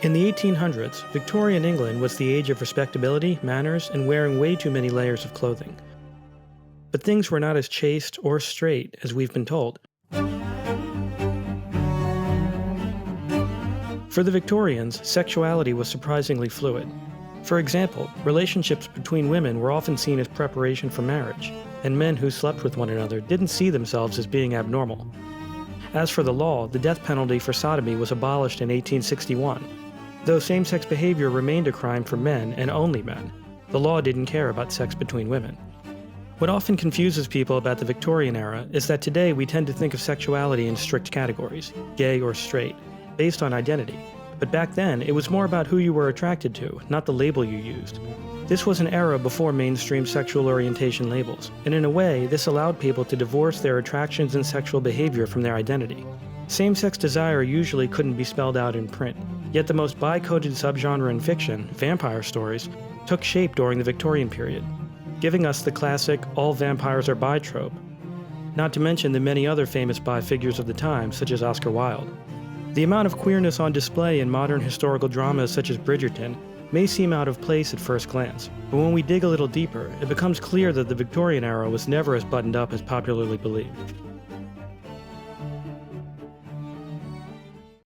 In the 1800s, Victorian England was the age of respectability, manners, and wearing way too many layers of clothing. But things were not as chaste or straight as we've been told. For the Victorians, sexuality was surprisingly fluid. For example, relationships between women were often seen as preparation for marriage, and men who slept with one another didn't see themselves as being abnormal. As for the law, the death penalty for sodomy was abolished in 1861. Though same-sex behavior remained a crime for men and only men, the law didn't care about sex between women. What often confuses people about the Victorian era is that today we tend to think of sexuality in strict categories, gay or straight, based on identity. But back then, it was more about who you were attracted to, not the label you used. This was an era before mainstream sexual orientation labels, and in a way, this allowed people to divorce their attractions and sexual behavior from their identity. Same-sex desire usually couldn't be spelled out in print, yet the most bi-coded subgenre in fiction, vampire stories, took shape during the Victorian period, giving us the classic all vampires are bi trope, not to mention the many other famous bi figures of the time, such as Oscar Wilde. The amount of queerness on display in modern historical dramas such as Bridgerton may seem out of place at first glance, but when we dig a little deeper, it becomes clear that the Victorian era was never as buttoned up as popularly believed.